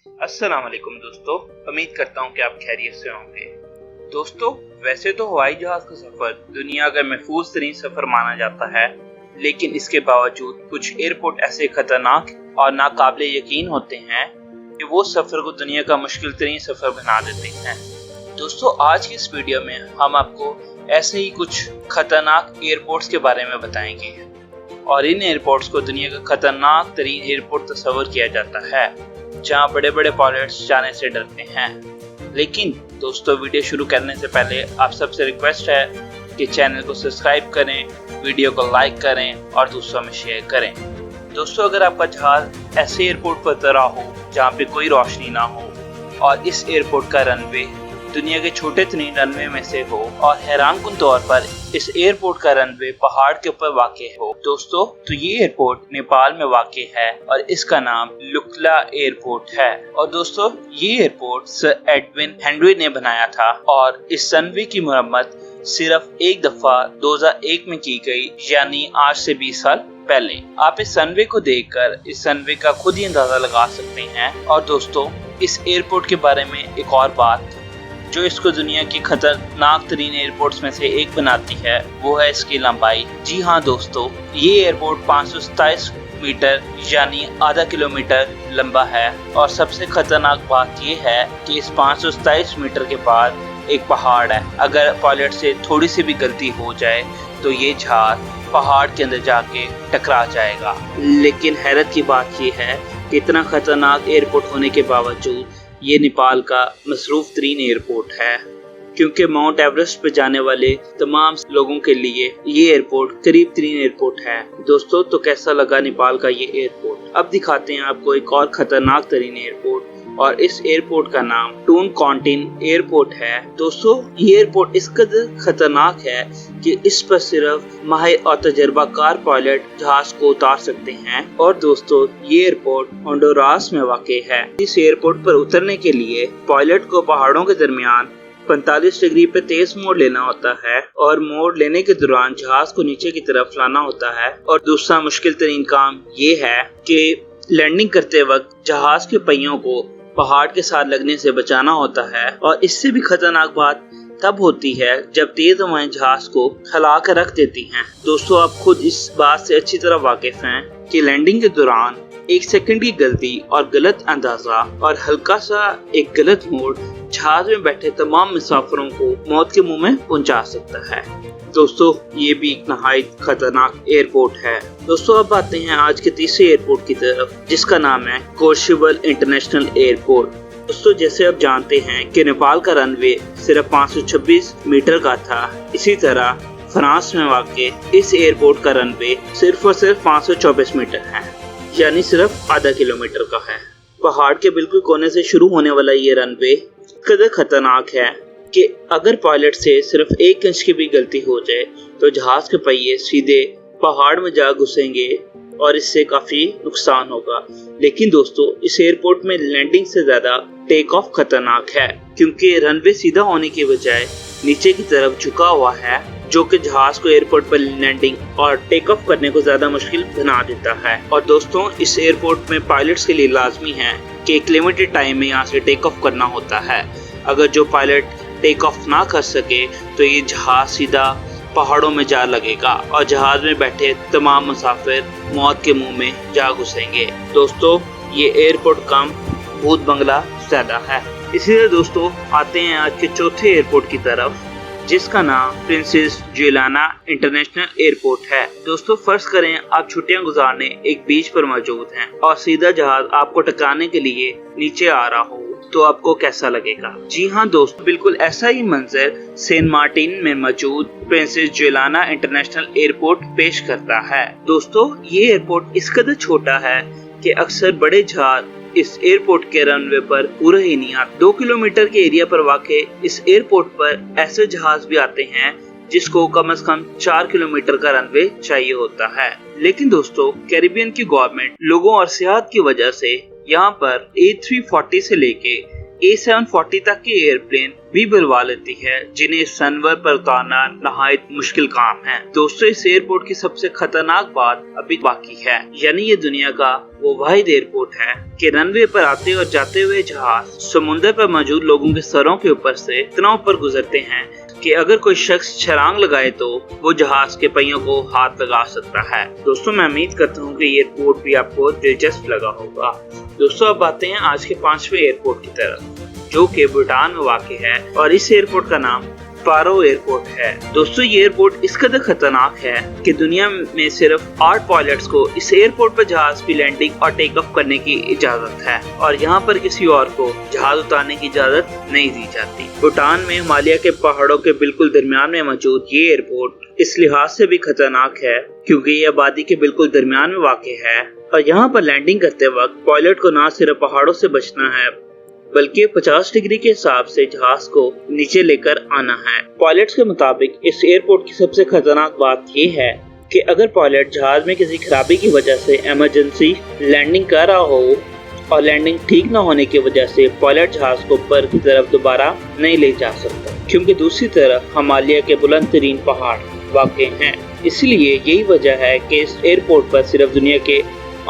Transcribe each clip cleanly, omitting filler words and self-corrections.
अस्सलाम वालेकुम दोस्तों, उम्मीद करता हूँ कि आप खैरियत से होंगे। दोस्तों, वैसे तो हवाई जहाज का सफर दुनिया का महफूज तरीन सफर माना जाता है, लेकिन इसके बावजूद कुछ एयरपोर्ट ऐसे खतरनाक और नाकाबिले यकीन होते हैं कि वो सफर को दुनिया का मुश्किल तरीन सफर बना देते हैं। दोस्तों, आज की इस वीडियो में हम आपको ऐसे ही कुछ खतरनाक एयरपोर्ट्स के बारे में बताएंगे और इन एयरपोर्ट्स को दुनिया का खतरनाक तरीन एयरपोर्ट तस्वर किया जाता है, जहां बड़े बड़े पायलट्स जाने से डरते हैं। लेकिन दोस्तों, वीडियो शुरू करने से पहले आप सबसे रिक्वेस्ट है कि चैनल को सब्सक्राइब करें, वीडियो को लाइक करें और दूसरों में शेयर करें। दोस्तों, अगर आपका जहाज ऐसे एयरपोर्ट पर उतरा हो जहां पे कोई रोशनी ना हो और इस एयरपोर्ट का रनवे दुनिया के छोटे तरीन रनवे में से हो और हैरानकुन तौर पर इस एयरपोर्ट का रनवे पहाड़ के ऊपर वाक़ हो दोस्तों, तो ये एयरपोर्ट नेपाल में वाक़ है और इसका नाम लुक्ला एयरपोर्ट है। और दोस्तों, ये एयरपोर्ट सर एडविन हेनरी ने बनाया था और इस रनवे की मरम्मत सिर्फ एक दफा 2001 में की गई, यानी आज से 20 साल पहले। आप इस रनवे को देखकर इस रनवे का खुद ही अंदाजा लगा सकते हैं। और दोस्तों, इस एयरपोर्ट के बारे में एक और बात जो इसको दुनिया की खतरनाक तरीन एयरपोर्ट्स में से एक बनाती है, वो है इसकी लंबाई। जी हाँ दोस्तों, ये एयरपोर्ट 527 मीटर यानी आधा किलोमीटर लंबा है। और सबसे खतरनाक बात ये है कि इस 527 मीटर के बाद एक पहाड़ है। अगर पायलट से थोड़ी सी भी गलती हो जाए तो ये जहाज पहाड़ के अंदर जाके टकरा जाएगा। लेकिन हैरत की बात ये है कि इतना खतरनाक एयरपोर्ट होने के बावजूद ये नेपाल का मसरूफ तरीन एयरपोर्ट है, क्योंकि माउंट एवरेस्ट पे जाने वाले तमाम लोगों के लिए ये एयरपोर्ट करीब तरीन एयरपोर्ट है। दोस्तों, तो कैसा लगा नेपाल का ये एयरपोर्ट? अब दिखाते हैं आपको एक और खतरनाक तरीन एयरपोर्ट, और इस एयरपोर्ट का नाम टून कॉन्टिन एयरपोर्ट है। दोस्तों, ये एयरपोर्ट इस कदर खतरनाक है कि इस पर सिर्फ माहिर और तजर्बाकार पायलट जहाज को उतार सकते हैं। और दोस्तों, ये एयरपोर्ट होंडुरास में वाक़ है। इस एयरपोर्ट पर उतरने के लिए पायलट को पहाड़ों के दरमियान 45 डिग्री पे तेज मोड़ लेना होता है और मोड़ लेने के दौरान जहाज को नीचे की तरफ लाना होता है। और दूसरा मुश्किल तरीन काम ये है कि लैंडिंग करते वक्त जहाज के पहियों को पहाड़ के साथ लगने से बचाना होता है। और इससे भी खतरनाक बात तब होती है जब तेज हवाएं जहाज को हिला कर रख देती हैं। दोस्तों, आप खुद इस बात से अच्छी तरह वाकिफ हैं कि लैंडिंग के दौरान 1 सेकंड की गलती और गलत अंदाजा और हल्का सा एक गलत मोड़ जहाज में बैठे तमाम मुसाफिरों को मौत के मुंह में पहुंचा सकता है। दोस्तों, ये भी एक नहायत खतरनाक एयरपोर्ट है। दोस्तों, अब आते हैं आज के तीसरे एयरपोर्ट की तरफ, जिसका नाम है कोर्शेबल इंटरनेशनल एयरपोर्ट। दोस्तों, जैसे आप जानते हैं कि नेपाल का रनवे सिर्फ 526 मीटर का था, इसी तरह फ्रांस में वाक़ इस एयरपोर्ट का रनवे सिर्फ और सिर्फ 524 मीटर है, यानी सिर्फ आधा किलोमीटर का है। पहाड़ के बिल्कुल कोने से शुरू होने वाला ये रनवे कदर खतरनाक है कि अगर पायलट से सिर्फ 1 इंच की भी गलती हो जाए तो जहाज के पहिए सीधे पहाड़ में जा घुसेंगे और इससे काफी नुकसान होगा। लेकिन दोस्तों, इस एयरपोर्ट में लैंडिंग से ज्यादा टेक ऑफ खतरनाक है, क्योंकि रनवे सीधा होने की बजाय नीचे की तरफ झुका हुआ है, जो कि जहाज को एयरपोर्ट पर लैंडिंग और टेक ऑफ करने को ज्यादा मुश्किल बना देता है। और दोस्तों, इस एयरपोर्ट में पायलट्स के लिए लाजमी है कि एक लिमिटेड टाइम में यहाँ से टेक ऑफ करना होता है। अगर जो पायलट टेक ऑफ ना कर सके तो ये जहाज सीधा पहाड़ों में जा लगेगा और जहाज में बैठे तमाम मुसाफिर मौत के मुंह में जा घुसेंगे। दोस्तों, ये एयरपोर्ट कम भूत बंगला ज्यादा है। इसीलिए दोस्तों, आते हैं आज के चौथे एयरपोर्ट की तरफ, जिसका नाम प्रिंसेस जुलियाना इंटरनेशनल एयरपोर्ट है। दोस्तों, फर्ज करें आप छुट्टियां गुजारने एक बीच पर मौजूद हैं और सीधा जहाज आपको टकराने के लिए नीचे आ रहा हो, तो आपको कैसा लगेगा? जी हाँ दोस्तों, बिल्कुल ऐसा ही मंजर सेंट मार्टिन में मौजूद प्रिंसेस जुलियाना इंटरनेशनल एयरपोर्ट पेश करता है। दोस्तों, ये एयरपोर्ट इस कदर छोटा है कि अक्सर बड़े जहाज इस एयरपोर्ट के रनवे पर पूरा ही नहीं आते। 2 किलोमीटर के एरिया पर वाक़ इस एयरपोर्ट पर ऐसे जहाज भी आते हैं जिसको कम से कम 4 किलोमीटर का रनवे चाहिए होता है। लेकिन दोस्तों, कैरिबियन की गवर्नमेंट लोगों और सेहत की वजह से यहाँ पर A340 से लेके A740 तक के एयरप्लेन भी बुलवा लेती है, जिन्हें सनवर पर उतारना नहायत मुश्किल काम है। दोस्तों, इस एयरपोर्ट की सबसे खतरनाक बात अभी बाकी है, यानी ये दुनिया का वो वाहिद एयरपोर्ट है कि रनवे पर आते और जाते हुए जहाज समुद्र पर मौजूद लोगों के सरों के ऊपर से इतना ऊपर गुजरते हैं कि अगर कोई शख्स छलांग लगाए तो वो जहाज के पहियों को हाथ लगा सकता है। दोस्तों, मैं उम्मीद करता हूँ कि ये एयरपोर्ट भी आपको दिलचस्प लगा होगा। दोस्तों, अब आते हैं आज के 5वें एयरपोर्ट की तरफ, जो कि भूटान में वाक़ है और इस एयरपोर्ट का नाम पारो एयरपोर्ट है। दोस्तों, ये एयरपोर्ट इस कदर खतरनाक है कि दुनिया में सिर्फ 8 पायलट्स को इस एयरपोर्ट पर जहाज की लैंडिंग और टेक ऑफ करने की इजाजत है और यहाँ पर किसी और को जहाज उतारने की इजाजत नहीं दी जाती। भूटान में हिमालय के पहाड़ों के बिल्कुल दरमियान में मौजूद ये एयरपोर्ट इस लिहाज से भी खतरनाक है क्योंकि ये आबादी के बिल्कुल दरमियान में वाक़ है और यहाँ पर लैंडिंग करते वक्त पायलट को न सिर्फ पहाड़ों से बचना है बल्कि 50 डिग्री के हिसाब से जहाज को नीचे लेकर आना है। पायलट्स के मुताबिक इस एयरपोर्ट की सबसे खतरनाक बात ये है कि अगर पायलट जहाज में किसी खराबी की वजह से इमरजेंसी लैंडिंग कर रहा हो और लैंडिंग ठीक न होने की वजह से पायलट जहाज को ऊपर की तरफ दोबारा नहीं ले जा सकता, क्योंकि दूसरी तरफ हिमालय के बुलंद तरीन पहाड़ वाक़ हैं। इसलिए यही वजह है कि इस एयरपोर्ट पर सिर्फ दुनिया के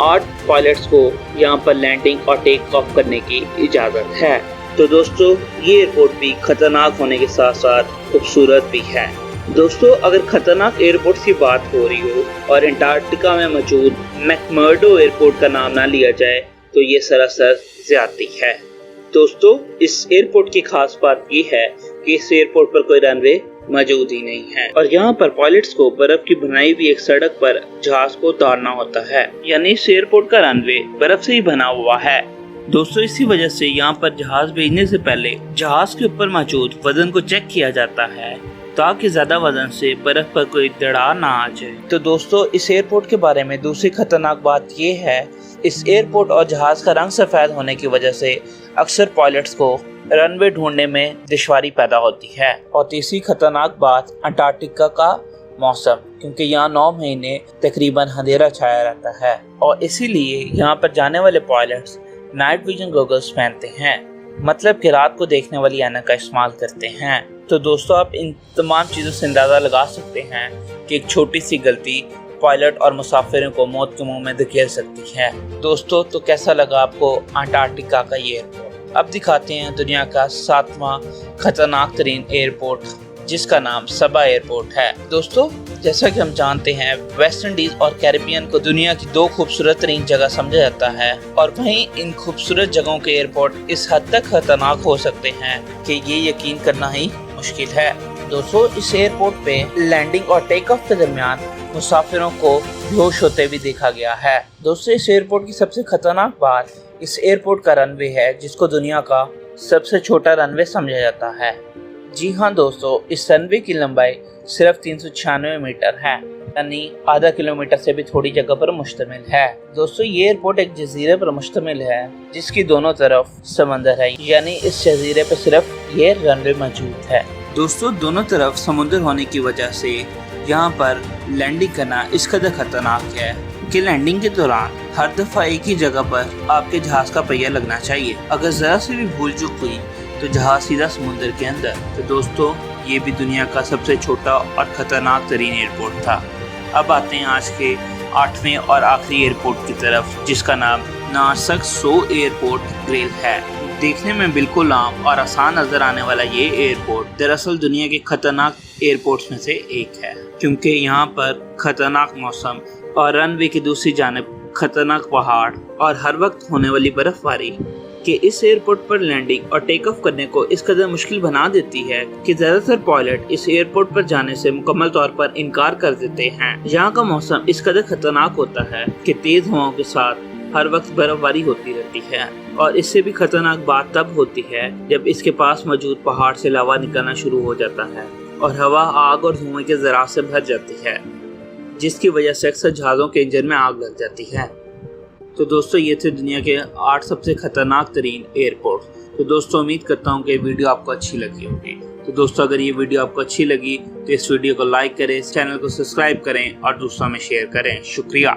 8 पायलट्स को यहाँ पर लैंडिंग और टेक ऑफ करने की इजाज़त है। तो दोस्तों, ये एयरपोर्ट भी खतरनाक होने के साथ साथ खूबसूरत भी है। दोस्तों, अगर खतरनाक एयरपोर्ट की बात हो रही हो और अंटार्कटिका में मौजूद मैकमर्डो एयरपोर्ट का नाम ना लिया जाए तो ये सरासर ज्यादती है। दोस्तों, इस एयरपोर्ट की खास बात ये है कि इस एयरपोर्ट पर कोई रनवे मौजूद ही नहीं है और यहाँ पर पायलट्स को बर्फ की बनाई हुई एक सड़क पर जहाज को उतारना होता है, यानी इस एयरपोर्ट का रनवे बर्फ से ही बना हुआ है। दोस्तों, इसी वजह से यहाँ पर जहाज भेजने से पहले जहाज के ऊपर मौजूद वजन को चेक किया जाता है ताकि ज्यादा वजन से बर्फ पर कोई दरार ना आ जाए। तो दोस्तों, इस एयरपोर्ट के बारे में दूसरी खतरनाक बात ये है, इस एयरपोर्ट और जहाज का रंग सफेद होने की वजह से अक्सर पायलट्स को रनवे ढूंढने में दुश्वारी पैदा होती है। और तीसरी खतरनाक बात अंटार्कटिका का मौसम, क्योंकि यहाँ 9 महीने तकरीबन अंधेरा छाया रहता है और इसीलिए यहाँ पर जाने वाले पायलट्स नाइट विजन गॉगल्स पहनते हैं, मतलब कि रात को देखने वाली ऐनक का इस्तेमाल करते हैं। तो दोस्तों, आप इन तमाम चीज़ों से अंदाज़ा लगा सकते हैं कि एक छोटी सी गलती पायलट और मुसाफिरों को मौत के मुंह में धकेल सकती है। दोस्तों, तो कैसा लगा आपको अंटार्कटिका का ये एयरपोर्ट? अब दिखाते हैं दुनिया का 7वां खतरनाक तरीन एयरपोर्ट, जिसका नाम सबा एयरपोर्ट है। दोस्तों, जैसा कि हम जानते हैं, वेस्ट इंडीज और कैरिबियन को दुनिया की 2 खूबसूरत तरीन जगह समझा जाता है और वहीं इन खूबसूरत जगहों के एयरपोर्ट इस हद तक खतरनाक हो सकते हैं कि ये यकीन करना ही मुश्किल है। दोस्तों, इस एयरपोर्ट पे लैंडिंग और टेक ऑफ के दरमियान मुसाफिरों को बेहोश होते भी देखा गया है। दोस्तों, इस एयरपोर्ट की सबसे खतरनाक बात इस एयरपोर्ट का रनवे है, जिसको दुनिया का सबसे छोटा रनवे समझा जाता है। जी हाँ दोस्तों, इस रनवे की लंबाई सिर्फ 396 मीटर है, यानी आधा किलोमीटर से भी थोड़ी जगह पर मुश्तमिल है। दोस्तों, ये एयरपोर्ट एक जजीरे पर मुश्तमिल है जिसकी दोनों तरफ समंदर है, यानी इस जजीरे पर सिर्फ ये रनवे मौजूद है। दोस्तों, दोनों तरफ समुद्र होने की वजह से यहाँ पर लैंडिंग करना इस कदर खतरनाक है कि लैंडिंग के दौरान हर दफा एक ही जगह पर आपके जहाज का पहिया लगना चाहिए। अगर जरा से भी भूल चूक हुई तो जहाज सीधा समुद्र के अंदर। तो दोस्तों, ये भी दुनिया का सबसे छोटा और खतरनाक तरीन एयरपोर्ट था। अब आते हैं आज के 8वें और आखिरी एयरपोर्ट की तरफ, जिसका नाम नासक सो एयरपोर्ट ग्रेल है। देखने में बिल्कुल आम और आसान नजर आने वाला ये एयरपोर्ट दरअसल दुनिया के खतरनाक एयरपोर्ट्स में से एक है, क्योंकि यहाँ पर खतरनाक मौसम और रनवे की दूसरी जानिब खतरनाक पहाड़ और हर वक्त होने वाली बर्फबारी कि इस एयरपोर्ट पर लैंडिंग और टेक ऑफ करने को इस कदर मुश्किल बना देती है कि ज्यादातर पायलट इस एयरपोर्ट पर जाने से मुकम्मल तौर पर इनकार कर देते हैं। यहाँ का मौसम इस कदर खतरनाक होता है कि तेज हवाओं के साथ हर वक्त बर्फबारी होती रहती है और इससे भी खतरनाक बात तब होती है जब इसके पास मौजूद पहाड़ से लावा निकलना शुरू हो जाता है और हवा आग और धुएं के ज़रात से भर जाती है, जिसकी वजह से अक्सर जहाज़ों के इंजन में आग लग जाती है। तो दोस्तों, ये थे दुनिया के 8 सबसे खतरनाक तरीन एयरपोर्ट। तो दोस्तों, उम्मीद करता हूँ कि वीडियो आपको अच्छी लगी होगी। तो दोस्तों, अगर ये वीडियो आपको अच्छी लगी तो इस वीडियो को लाइक करें, इस चैनल को सब्सक्राइब करें और दूसरों में शेयर करें। शुक्रिया।